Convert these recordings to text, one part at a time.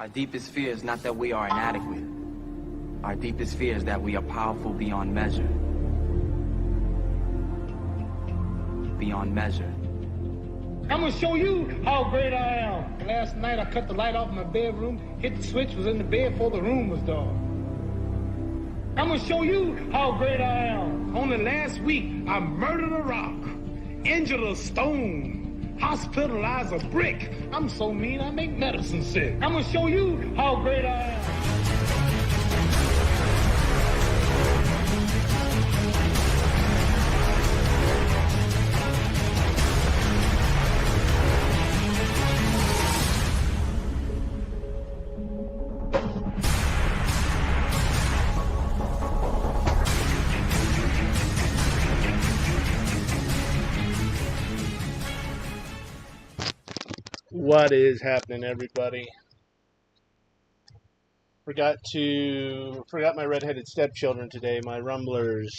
Our deepest fear is not that we are inadequate. Our deepest fear is that we are powerful beyond measure. Beyond measure. I'm gonna show you how great I am. Last night I cut the light off in my bedroom, hit the switch, was in the bed before the room was dark. I'm gonna show you how great I am. Only last week I murdered a rock, injured a stone, hospitalized a brick. I'm so mean I make medicine sick. I'm gonna show you how great I am. What is happening, everybody? Forgot my redheaded stepchildren today, my rumblers.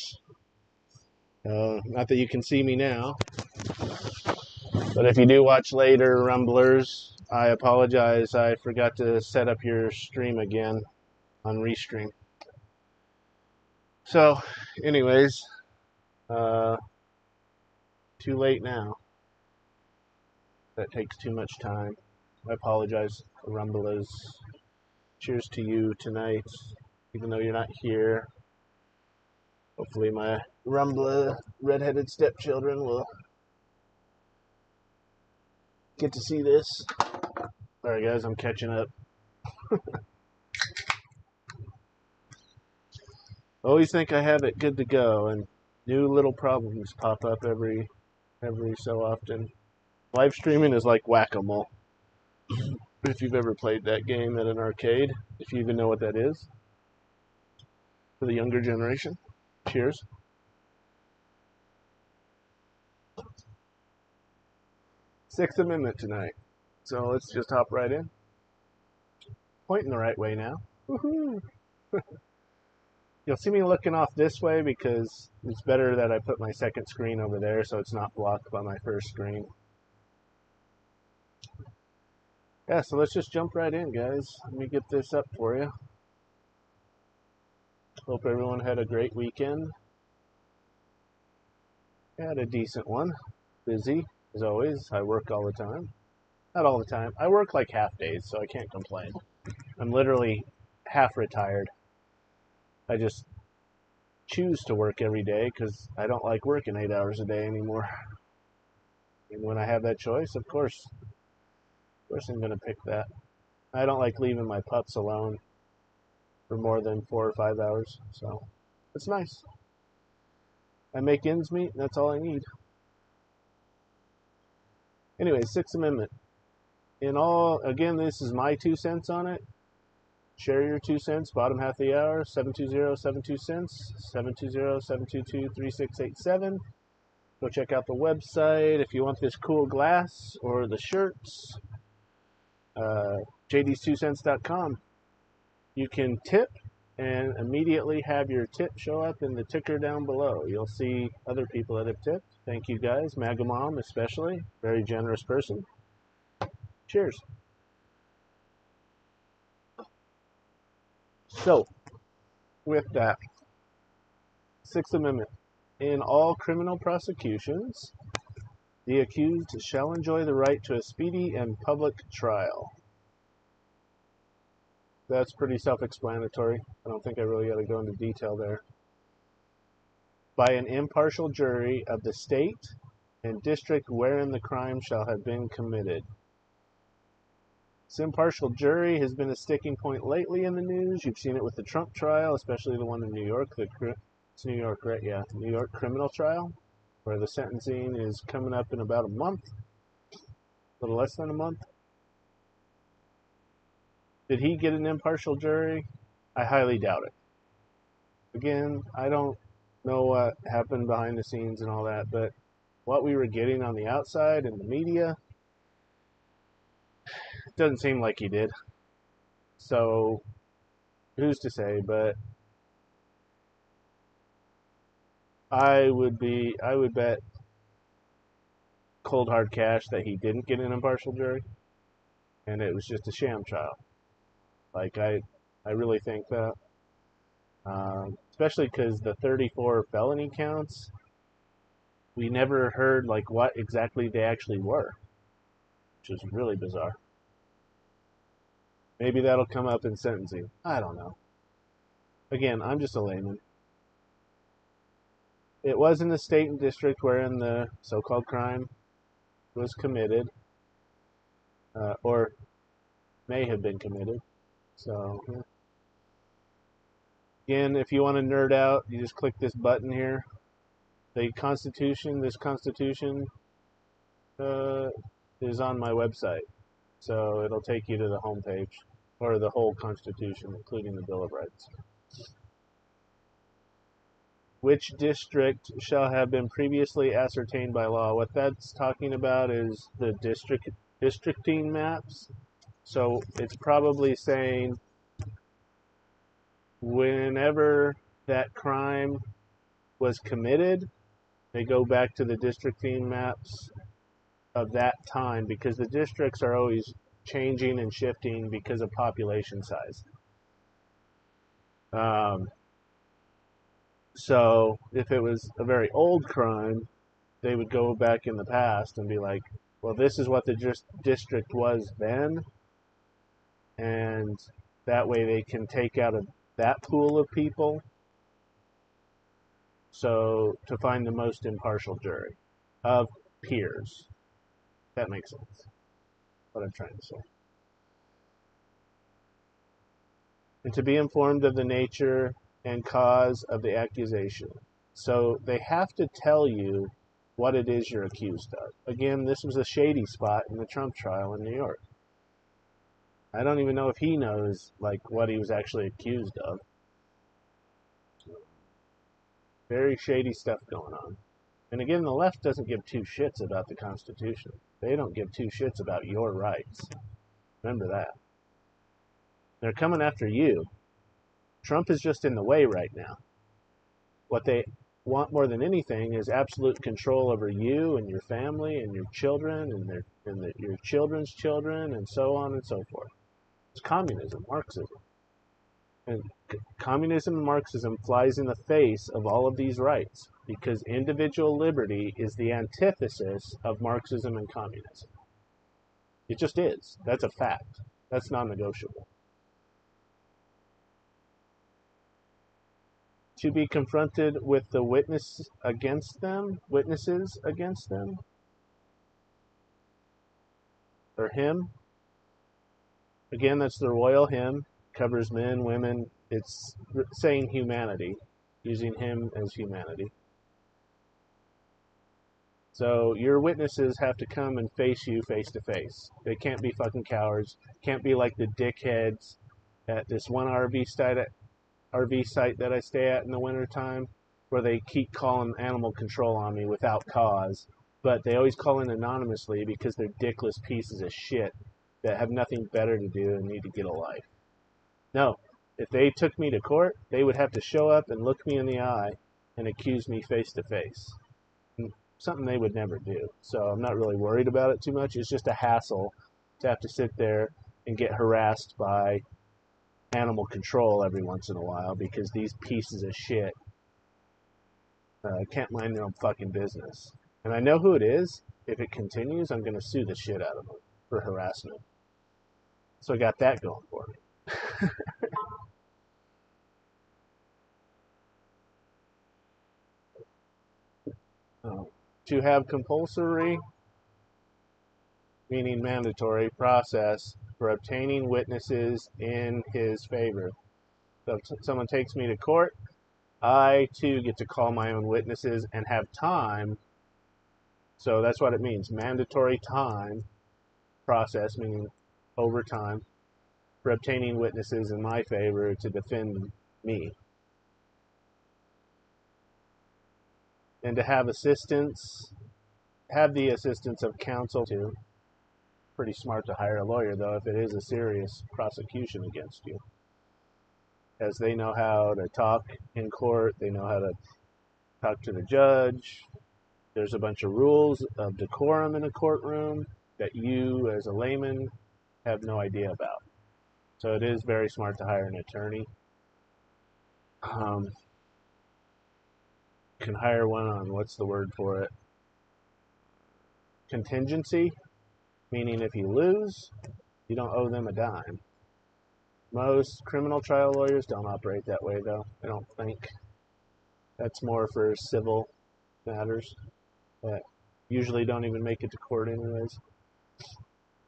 Not that you can see me now, but if you do watch later, rumblers, I apologize. I forgot to set up your stream again on Restream. So, anyways, too late now. That takes too much time. I apologize, rumblers. Cheers to you tonight, even though you're not here. Hopefully my rumbler redheaded stepchildren will get to see this. Alright guys, I'm catching up. Always think I have it good to go, and new little problems pop up every so often. Live streaming is like whack-a-mole. If you've ever played that game at an arcade, if you even know what that is. For the younger generation. Cheers. Sixth Amendment tonight. So let's just hop right in. Pointing the right way now. Woohoo! You'll see me looking off this way because it's better that I put my second screen over there so it's not blocked by my first screen. Yeah, so let's just jump right in, guys. Let me get this up for you. Hope everyone had a great weekend. Had a decent one. Busy, as always. I work all the time. Not all the time. I work like half days, so I can't complain. I'm literally half retired. I just choose to work every day because I don't like working 8 hours a day anymore. And when I have that choice, of course I'm going to pick that. I don't like leaving my pups alone for more than 4 or 5 hours, so it's nice. I make ends meet, and that's all I need. Anyway, Sixth Amendment. Again, this is my 2 cents on it. Share your 2 cents, bottom half of the hour, 720-72-cents, 720-722-3687. Go check out the website if you want this cool glass or the shirts. JD's2cents.com. You can tip and immediately have your tip show up in the ticker down below. You'll see other people that have tipped. Thank you guys, Maga Mom especially, very generous person. Cheers. So, with that, Sixth Amendment. In all criminal prosecutions, the accused shall enjoy the right to a speedy and public trial. That's pretty self-explanatory. I don't think I really got to go into detail there. By an impartial jury of the state and district wherein the crime shall have been committed. This impartial jury has been a sticking point lately in the news. You've seen it with the Trump trial, especially the one in New York. It's New York, right? Yeah, New York criminal trial, where the sentencing is coming up in about a month, a little less than a month. Did he get an impartial jury? I highly doubt it. Again, I don't know what happened behind the scenes and all that, but what we were getting on the outside in the media, it doesn't seem like he did. So, who's to say, but I would bet cold hard cash that he didn't get an impartial jury, and it was just a sham trial. Like, I really think that. Especially because the 34 felony counts, we never heard, like, what exactly they actually were, which is really bizarre. Maybe that'll come up in sentencing. I don't know. Again, I'm just a layman. It was in the state and district wherein the so-called crime was committed, or may have been committed. So, yeah. Again, if you want to nerd out, you just click this button here. The Constitution, this Constitution is on my website. So it'll take you to the homepage, or the whole Constitution, including the Bill of Rights. Which district shall have been previously ascertained by law? What that's talking about is the districting maps. So it's probably saying whenever that crime was committed, they go back to the districting maps of that time, because the districts are always changing and shifting because of population size. So if it was a very old crime, they would go back in the past and be like, well, this is what the district was then, and that way they can take out of that pool of people, so to find the most impartial jury of peers. That makes sense, what I'm trying to say. And to be informed of the nature and cause of the accusation. So they have to tell you what it is you're accused of. Again, this was a shady spot in the Trump trial in New York. I don't even know if he knows, like, what he was actually accused of. Very shady stuff going on. And again, the left doesn't give two shits about the Constitution. They don't give two shits about your rights. Remember that. They're coming after you. Trump is just in the way right now. What they want more than anything is absolute control over you and your family and your children and your children's children, and so on and so forth. It's communism, Marxism. And communism and Marxism flies in the face of all of these rights, because individual liberty is the antithesis of Marxism and communism. It just is. That's a fact. That's non-negotiable. To be confronted with the witnesses against them, or him. Again, that's the royal hymn, covers men, women. It's saying humanity, using him as humanity. So your witnesses have to come and face you face to face. They can't be fucking cowards. Can't be like the dickheads at this one RV site that I stay at in the wintertime, where they keep calling animal control on me without cause, but they always call in anonymously because they're dickless pieces of shit that have nothing better to do and need to get a life. No, if they took me to court, they would have to show up and look me in the eye and accuse me face to face. Something they would never do. So I'm not really worried about it too much. It's just a hassle to have to sit there and get harassed by animal control every once in a while, because these pieces of shit can't mind their own fucking business. And I know who it is. If it continues, I'm going to sue the shit out of them for harassment. So I got that going for me. To have compulsory, meaning mandatory, process for obtaining witnesses in his favor. So if someone takes me to court, I too get to call my own witnesses and have time. So that's what it means, mandatory time process, meaning overtime, for obtaining witnesses in my favor to defend me. And to have the assistance of counsel too. Pretty smart to hire a lawyer, though, if it is a serious prosecution against you, as they know how to talk in court, they know how to talk to the judge. There's a bunch of rules of decorum in a courtroom that you, as a layman, have no idea about. So it is very smart to hire an attorney. Can hire one on, what's the word for it? Contingency, meaning if you lose, you don't owe them a dime. Most criminal trial lawyers don't operate that way, though, I don't think. That's more for civil matters that usually don't even make it to court anyways.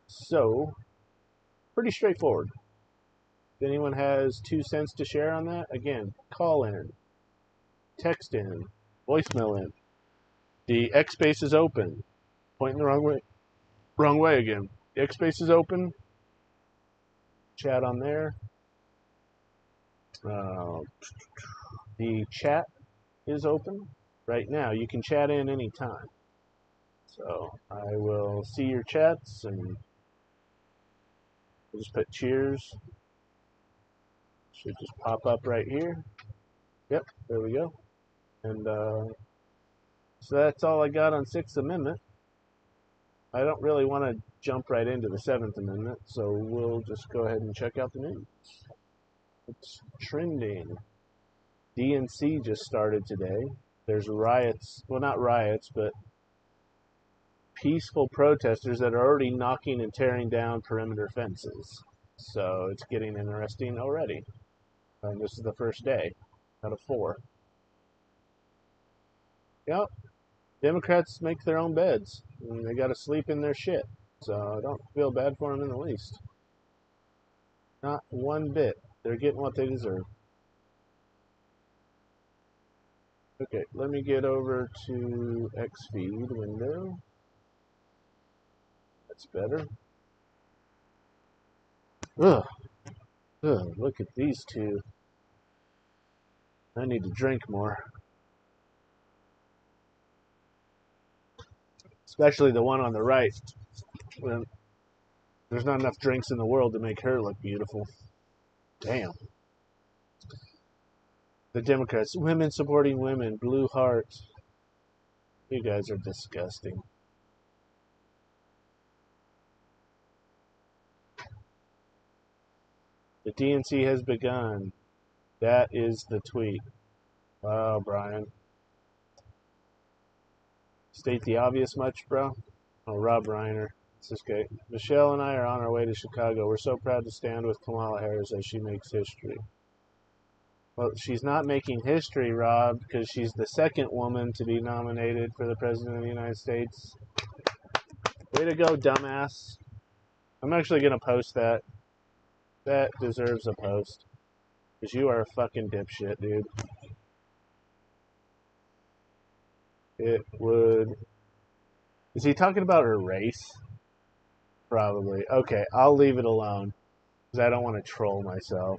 So, pretty straightforward. If anyone has 2 cents to share on that, again, call in, text in, voicemail in. The X space is open. Pointing the wrong way. Wrong way again. The X space is open. Chat on there. The chat is open right now. You can chat in anytime. So I will see your chats and we'll just put cheers. Should just pop up right here. Yep, there we go. And so that's all I got on 6th Amendment. I don't really want to jump right into the 7th Amendment, so we'll just go ahead and check out the news. It's trending. DNC just started today. There's riots, well, not riots, but peaceful protesters that are already knocking and tearing down perimeter fences. So it's getting interesting already. And this is the first day out of 4. Yep. Democrats make their own beds. And they got to sleep in their shit. So I don't feel bad for them in the least. Not one bit. They're getting what they deserve. Okay, let me get over to Xfeed window. That's better. Ugh. Ugh, look at these two. I need to drink more. Especially the one on the right. When there's not enough drinks in the world to make her look beautiful. Damn. The Democrats, women supporting women, blue heart. You guys are disgusting. The DNC has begun. That is the tweet. Wow, Brian. State the obvious much, bro? Oh, Rob Reiner. This is great. Michelle and I are on our way to Chicago. We're so proud to stand with Kamala Harris as she makes history. Well, she's not making history, Rob, because she's the 2nd woman to be nominated for the President of the United States. Way to go, dumbass. I'm actually going to post that. That deserves a post. Because you are a fucking dipshit, dude. It would... Is he talking about her race? Probably. Okay, I'll leave it alone. Because I don't want to troll myself.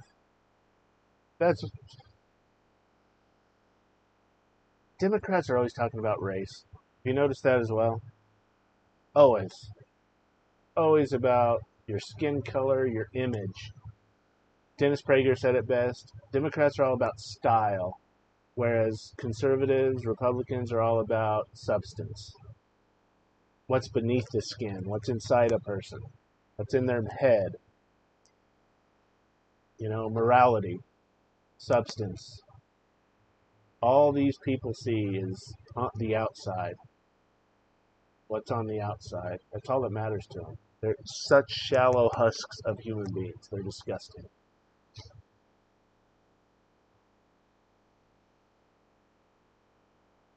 That's... Democrats are always talking about race. You notice that as well? Always. Always about your skin color, your image. Dennis Prager said it best. Democrats are all about style, whereas conservatives, Republicans are all about substance. What's beneath the skin? What's inside a person? What's in their head? You know, morality, substance. All these people see is on the outside. What's on the outside? That's all that matters to them. They're such shallow husks of human beings. They're disgusting.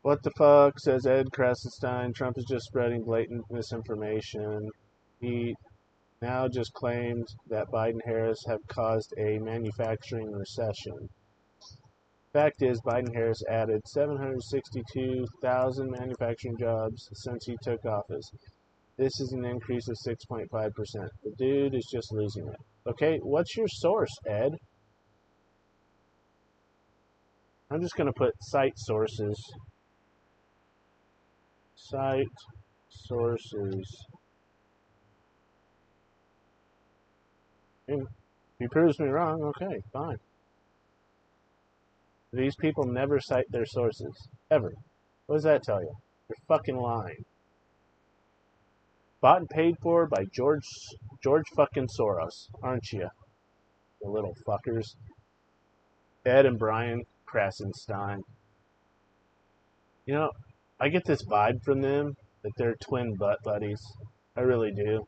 What the fuck, says Ed Krasenstein. Trump is just spreading blatant misinformation. He now just claimed that Biden-Harris have caused a manufacturing recession. Fact is, Biden-Harris added 762,000 manufacturing jobs since he took office. This is an increase of 6.5%. The dude is just losing it. Okay, what's your source, Ed? I'm just going to put cite sources. Cite sources. If he proves me wrong, okay, fine. These people never cite their sources. Ever. What does that tell you? They're fucking lying. Bought and paid for by George fucking Soros, aren't you? The little fuckers. Ed and Brian Krasenstein. You know, I get this vibe from them that they're twin butt buddies. I really do.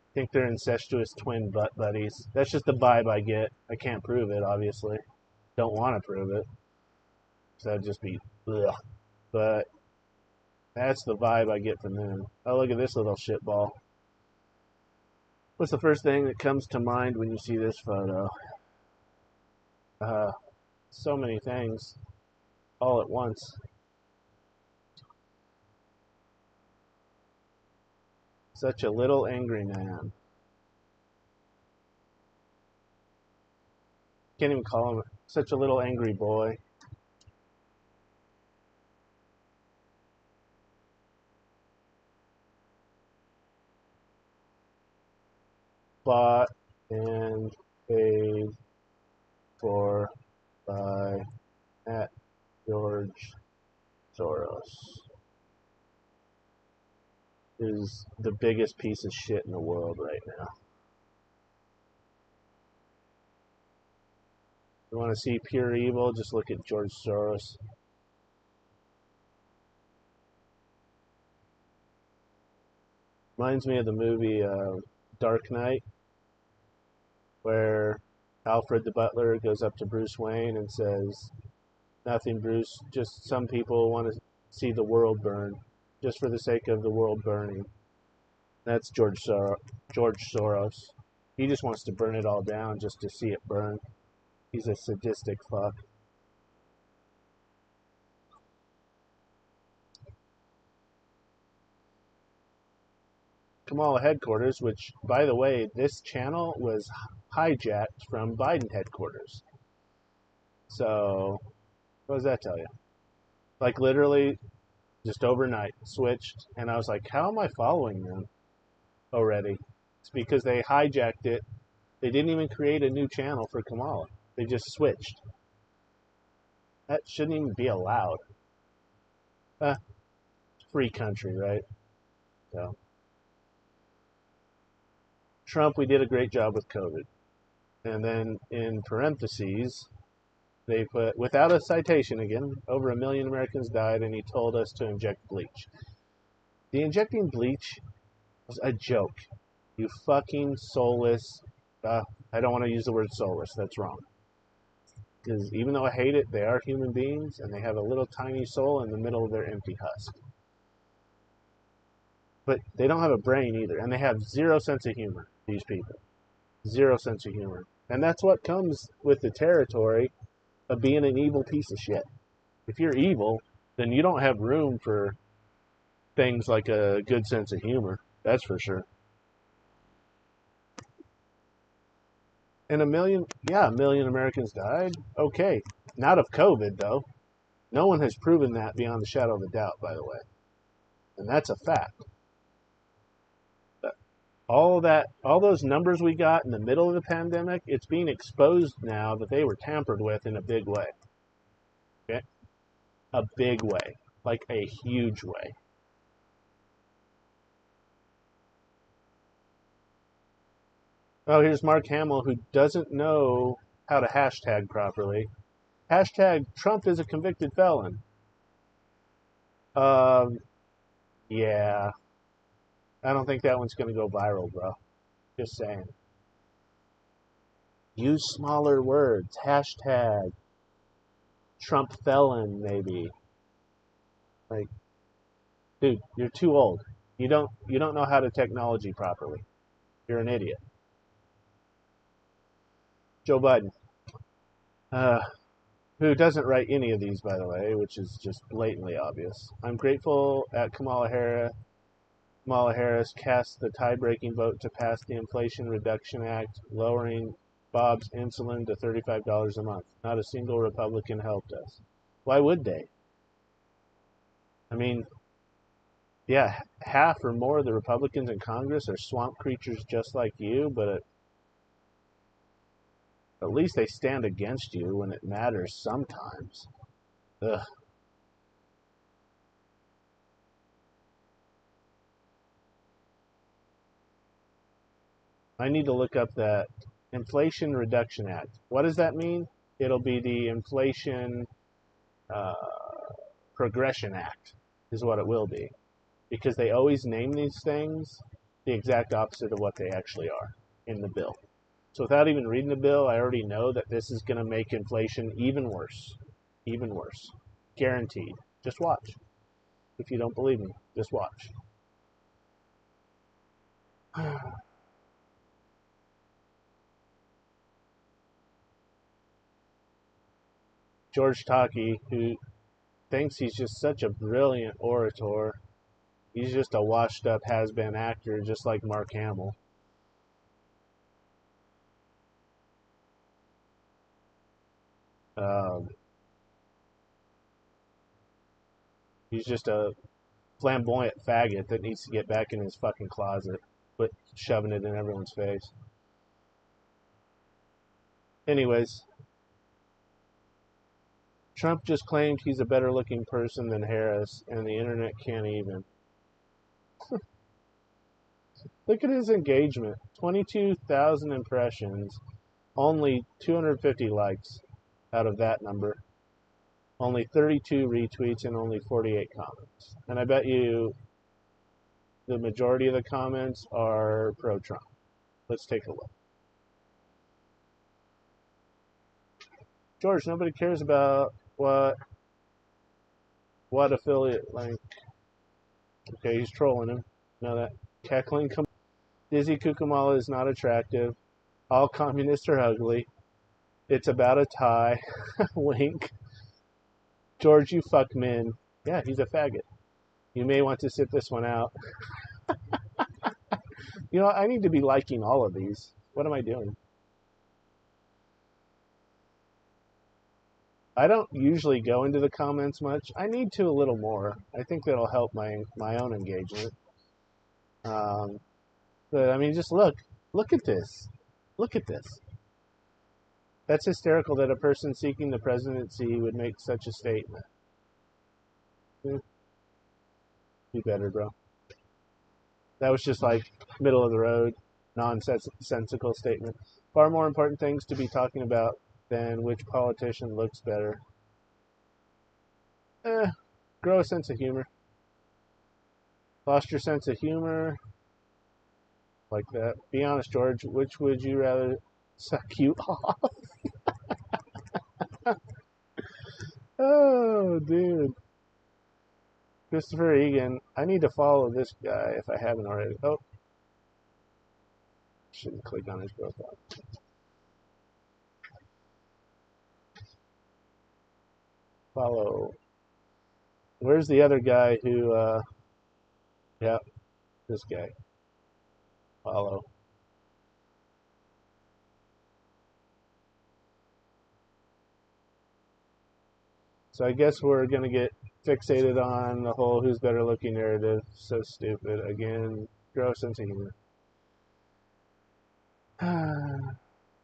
I think they're incestuous twin butt buddies. That's just the vibe I get. I can't prove it, obviously. Don't want to prove it. So that'd just be ugh. But that's the vibe I get from them. Oh, look at this little shitball. What's the first thing that comes to mind when you see this photo? So many things all at once. Such a little angry man. Can't even call him such a little angry boy. Bought and paid for by at George Soros is the biggest piece of shit in the world right now. You want to see pure evil? Just look at George Soros. Reminds me of the movie Dark Knight, where Alfred the Butler goes up to Bruce Wayne and says, "Nothing, Bruce, just some people want to see the world burn, just for the sake of the world burning." That's George Soros. He just wants to burn it all down just to see it burn. He's a sadistic fuck. Kamala headquarters, which, by the way, this channel was hijacked from Biden headquarters. So, what does that tell you? Like, literally, just overnight, switched, and I was like, how am I following them already? It's because they hijacked it. They didn't even create a new channel for Kamala. They just switched. That shouldn't even be allowed. Free country, right? So, Trump, we did a great job with COVID. And then in parentheses, they put, without a citation again, over 1 million Americans died, and he told us to inject bleach. The injecting bleach was a joke. You fucking soulless. I don't want to use the word soulless. That's wrong. Because even though I hate it, they are human beings, and they have a little tiny soul in the middle of their empty husk. But they don't have a brain either, and they have zero sense of humor, these people. Zero sense of humor. And that's what comes with the territory of being an evil piece of shit. If you're evil, then you don't have room for things like a good sense of humor. That's for sure. And 1 million Americans died. Okay. Not of COVID, though. No one has proven that beyond the shadow of a doubt, by the way. And that's a fact. All those numbers we got in the middle of the pandemic, it's being exposed now that they were tampered with in a big way. Okay? A big way. Like a huge way. Oh, here's Mark Hamill, who doesn't know how to hashtag properly. Hashtag Trump is a convicted felon. Yeah. I don't think that one's going to go viral, bro. Just saying. Use smaller words. Hashtag Trump felon, maybe. Like, dude, you're too old. You don't know how to technology properly. You're an idiot. Joe Biden, who doesn't write any of these, by the way, which is just blatantly obvious. I'm grateful at Kamala Harris cast the tie-breaking vote to pass the Inflation Reduction Act, lowering Bob's insulin to $35 a month. Not a single Republican helped us. Why would they? I mean, yeah, half or more of the Republicans in Congress are swamp creatures just like you, but at least they stand against you when it matters sometimes. Ugh. I need to look up that Inflation Reduction Act. What does that mean? It'll be the Inflation uh, Progression Act, is what it will be. Because they always name these things the exact opposite of what they actually are in the bill. So without even reading the bill, I already know that this is going to make inflation even worse. Even worse. Guaranteed. Just watch. If you don't believe me, just watch. George Takei, who thinks he's just such a brilliant orator, he's just a washed-up has-been actor, just like Mark Hamill. He's just a flamboyant faggot that needs to get back in his fucking closet, but shoving it in everyone's face. Anyways, Trump just claimed he's a better looking person than Harris, and the internet can't even. Look at his engagement. 22,000 impressions, only 250 likes out of that number, only 32 retweets, and only 48 comments. And I bet you the majority of the comments are pro-Trump. Let's take a look. George, nobody cares about what affiliate link. Okay, he's trolling him. Know that. Cackling. Dizzy Kukumala is not attractive. All communists are ugly. It's about a tie. Wink. George, you fuck men. Yeah, he's a faggot. You may want to sit this one out. You know, I need to be liking all of these. What am I doing? I don't usually go into the comments much. I need to a little more. I think that'll help my own engagement. But I mean, just look at this. Look at this. That's hysterical that a person seeking the presidency would make such a statement. Do better, bro. That was just like middle of the road, nonsensical statement. Far more important things to be talking about than which politician looks better. Grow a sense of humor. Lost your sense of humor. Like that. Be honest, George. Which would you rather suck you off? Oh, dude. Christopher Egan. I need to follow this guy if I haven't already. Oh. Shouldn't click on his profile. Follow. Where's the other guy who, yeah, this guy. Follow. So I guess we're going to get fixated on the whole who's better looking narrative. So stupid. Again, gross sense of humor.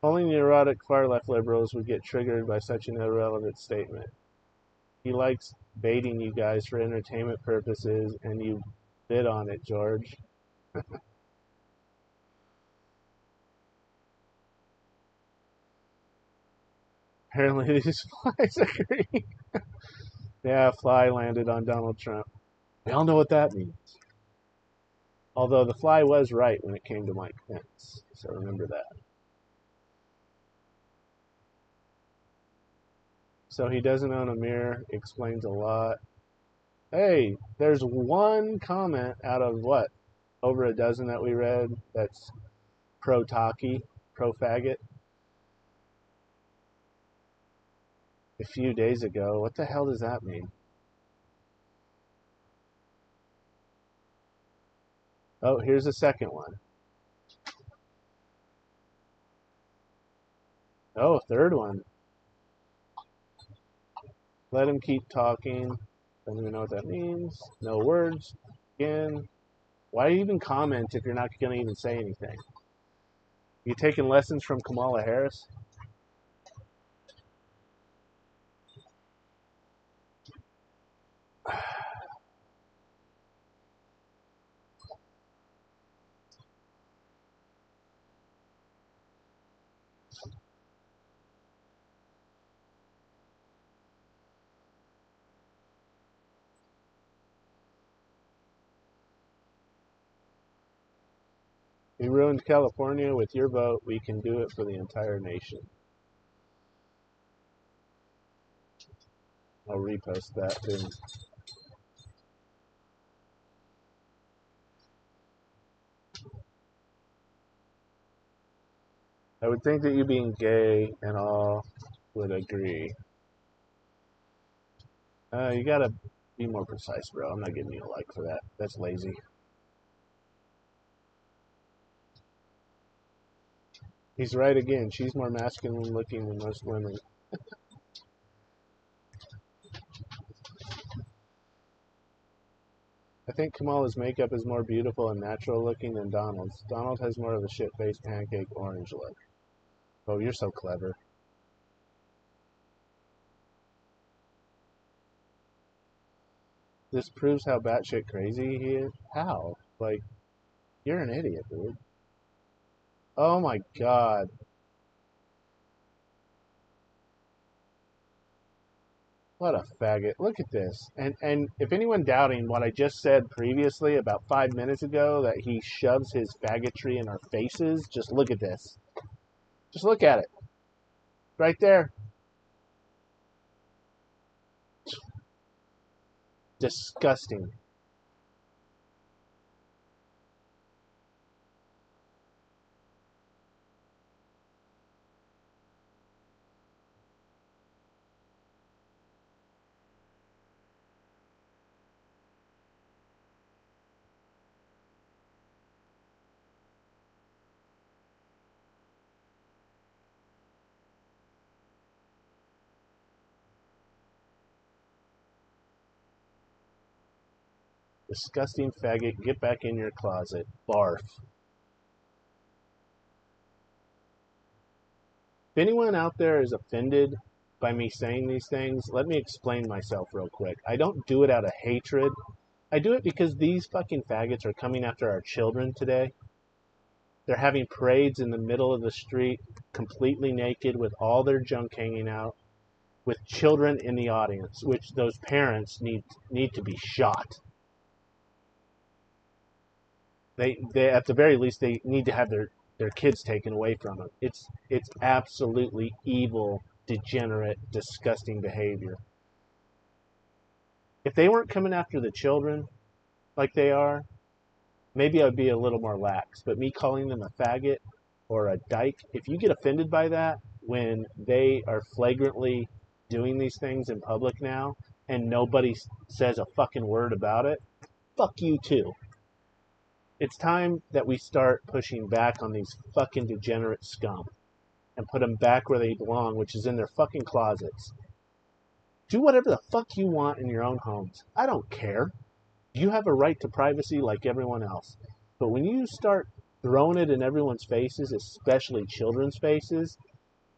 Only neurotic far-left liberals would get triggered by such an irrelevant statement. He likes baiting you guys for entertainment purposes, and you bid on it, George. Apparently these flies agree. Yeah, a fly landed on Donald Trump. We all know what that means. Although the fly was right when it came to Mike Pence, so remember that. So he doesn't own a mirror, explains a lot. Hey, there's one comment out of what? Over a dozen that we read that's pro-Taki, pro-faggot. A few days ago. What the hell does that mean? Oh, here's a second one. Oh, third one. Let him keep talking. Don't even know what that means. No words. Again. Why even comment if you're not going to even say anything? You taking lessons from Kamala Harris? We ruined California. With your vote, we can do it for the entire nation. I'll repost that too. I would think that you being gay and all would agree. You gotta be more precise, bro. I'm not giving you a like for that. That's lazy. He's right again. She's more masculine looking than most women. I think Kamala's makeup is more beautiful and natural looking than Donald's. Donald has more of a shit-faced pancake orange look. Oh, you're so clever. This proves how batshit crazy he is. How? Like, you're an idiot, dude. Oh my god. What a faggot. Look at this. And if anyone doubting what I just said previously about 5 minutes ago, that he shoves his faggotry in our faces, just look at this. Just look at it. Right there. Disgusting. Disgusting faggot. Get back in your closet. Barf. If anyone out there is offended by me saying these things, let me explain myself real quick. I don't do it out of hatred. I do it because these fucking faggots are coming after our children today. They're having parades in the middle of the street, completely naked, with all their junk hanging out, with children in the audience, which those parents need to be shot. They at the very least, they need to have their kids taken away from them. It's absolutely evil, degenerate, disgusting behavior. If they weren't coming after the children like they are, maybe I'd be a little more lax. But me calling them a faggot or a dyke, if you get offended by that when they are flagrantly doing these things in public now and nobody says a fucking word about it, fuck you too. It's time that we start pushing back on these fucking degenerate scum and put them back where they belong, which is in their fucking closets. Do whatever the fuck you want in your own homes. I don't care. You have a right to privacy like everyone else. But when you start throwing it in everyone's faces, especially children's faces,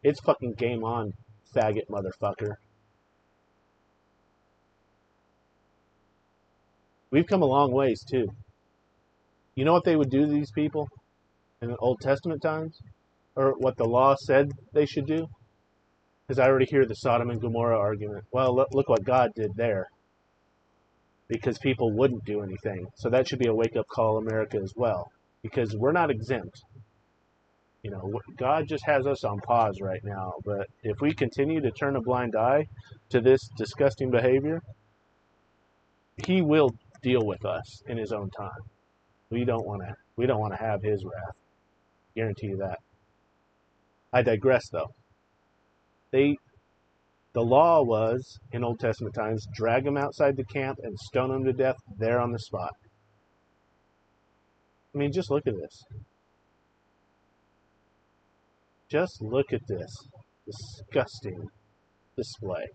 it's fucking game on, faggot motherfucker. We've come a long ways, too. You know what they would do to these people in the Old Testament times? Or what the law said they should do? Because I already hear the Sodom and Gomorrah argument. Well, look what God did there. Because people wouldn't do anything. So that should be a wake-up call, America, as well. Because we're not exempt. You know, God just has us on pause right now. But if we continue to turn a blind eye to this disgusting behavior, He will deal with us in His own time. We don't want to have His wrath. Guarantee you that. I digress, though. The law was, in Old Testament times, drag them outside the camp and stone them to death there on the spot. I mean, just look at this. Just look at this disgusting display.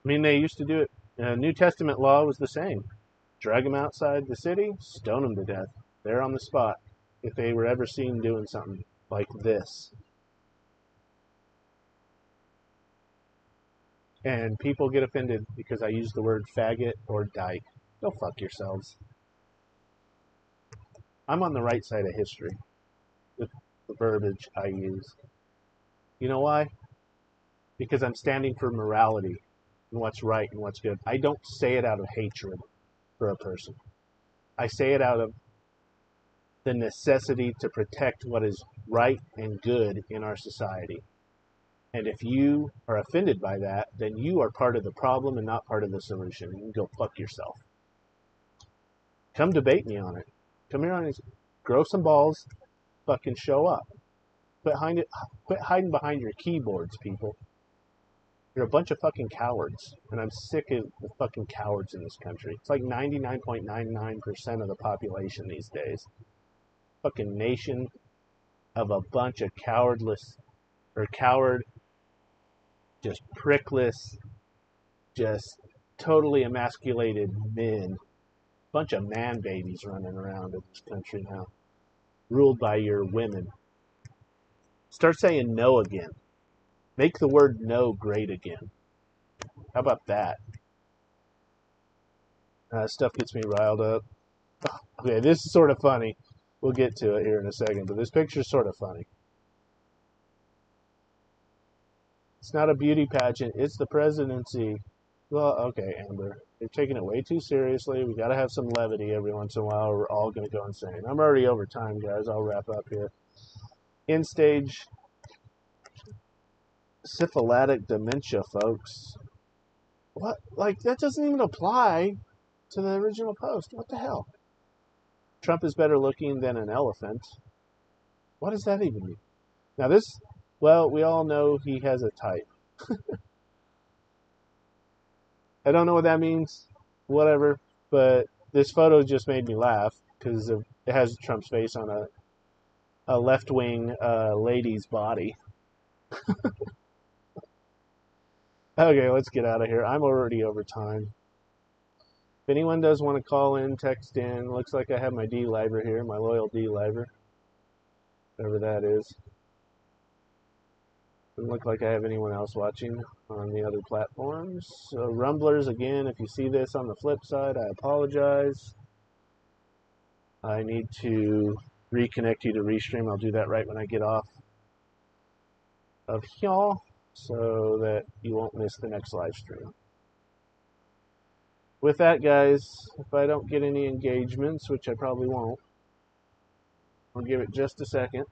I mean, they used to do it. New Testament law was the same. Drag them outside the city, stone them to death there on the spot if they were ever seen doing something like this. And people get offended because I use the word faggot or dyke. Go fuck yourselves. I'm on the right side of history with the verbiage I use. You know why? Because I'm standing for morality and what's right and what's good. I don't say it out of hatred for a person. I say it out of the necessity to protect what is right and good in our society. And if you are offended by that, then you are part of the problem and not part of the solution. You can go fuck yourself. Come debate me on it. Come here and grow some balls, fucking show up. Quit hiding behind your keyboards, people. You're a bunch of fucking cowards. And I'm sick of the fucking cowards in this country. It's like 99.99% of the population these days. Fucking nation of a bunch of coward, just prickless, just totally emasculated men. Bunch of man babies running around in this country now, ruled by your women. Start saying no again. Make the word no great again. How about that? Stuff gets me riled up. Okay, this is sort of funny. We'll get to it here in a second, but this picture is sort of funny. It's not a beauty pageant, it's the presidency. Well, okay, Amber. They're taking it way too seriously. We gotta have some levity every once in a while, or we're all gonna go insane. I'm already over time, guys. I'll wrap up here. End stage syphilitic dementia, folks. What? Like, that doesn't even apply to the original post. What the hell? Trump is better looking than an elephant. What does that even mean? Now this, well, we all know he has a type. I don't know what that means, whatever, but this photo just made me laugh because it has Trump's face on a left-wing lady's body. Okay, let's get out of here. I'm already over time. If anyone does want to call in, text in. Looks like I have my D-Liver here, my loyal D-Liver, whatever that is. Doesn't look like I have anyone else watching on the other platforms. So Rumblers, again, if you see this on the flip side, I apologize. I need to reconnect you to Restream. I'll do that right when I get off of here so that you won't miss the next live stream. With that, guys, if I don't get any engagements, which I probably won't, I'll give it just a second.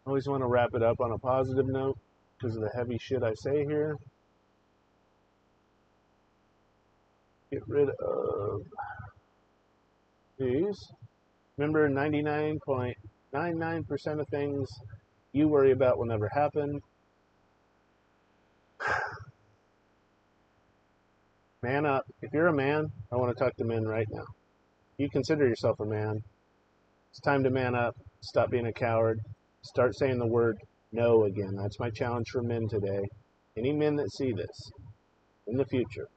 Always want to wrap it up on a positive note because of the heavy shit I say here. Get rid of these. Remember, 99.99% of things you worry about will never happen. Man up. If you're a man, I want to talk to men right now. You consider yourself a man. It's time to man up. Stop being a coward. Start saying the word no again. That's my challenge for men today. Any men that see this in the future,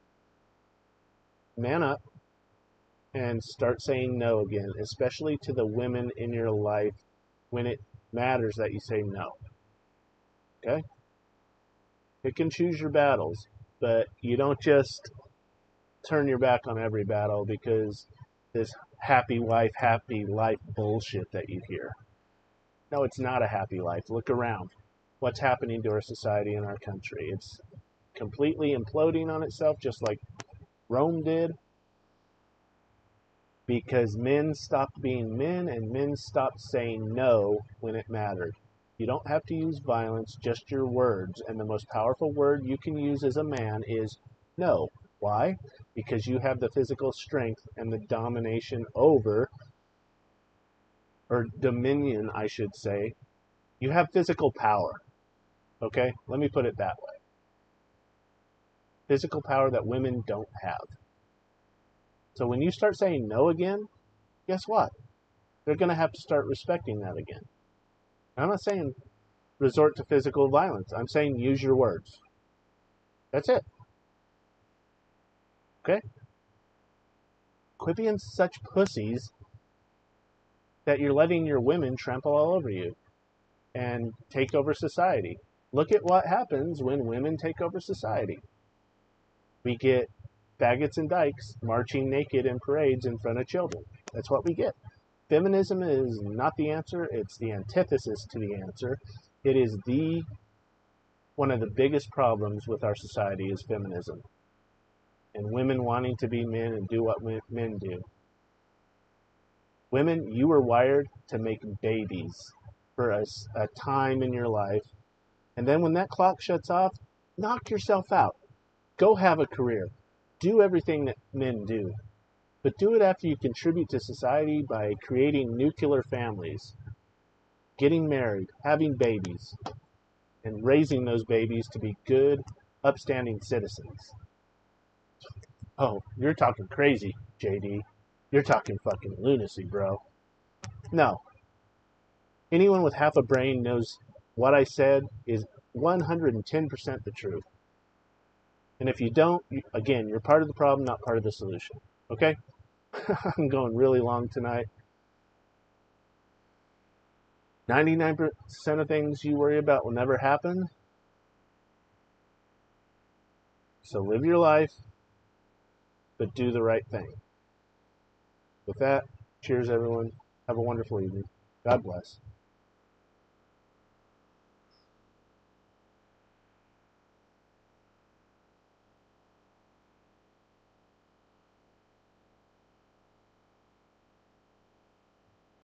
man up and start saying no again, especially to the women in your life when it matters that you say no. Okay? Pick and choose your battles, but you don't just turn your back on every battle because this happy wife, happy life bullshit that you hear. No, it's not a happy life. Look around. What's happening to our society and our country? It's completely imploding on itself, just like Rome did, because men stopped being men and men stopped saying no when it mattered. You don't have to use violence, just your words. And the most powerful word you can use as a man is no. Why? Because you have the physical strength and the domination over, or dominion, I should say. You have physical power. Okay? Let me put it that way. Physical power that women don't have. So when you start saying no again, guess what? They're going to have to start respecting that again. I'm not saying resort to physical violence. I'm saying use your words. That's it. Okay? Quit being such pussies that you're letting your women trample all over you and take over society. Look at what happens when women take over society. We get faggots and dykes marching naked in parades in front of children. That's what we get. Feminism is not the answer. It's the antithesis to the answer. It is the one of the biggest problems with our society is feminism and women wanting to be men and do what men do. Women, you were wired to make babies for a time in your life. And then when that clock shuts off, knock yourself out. Go have a career. Do everything that men do. But do it after you contribute to society by creating nuclear families, getting married, having babies, and raising those babies to be good, upstanding citizens. Oh, you're talking crazy, JD. You're talking fucking lunacy, bro. No. Anyone with half a brain knows what I said is 110% the truth. And if you don't, again, you're part of the problem, not part of the solution. Okay? I'm going really long tonight. 99% of things you worry about will never happen. So live your life, but do the right thing. With that, cheers everyone. Have a wonderful evening. God bless.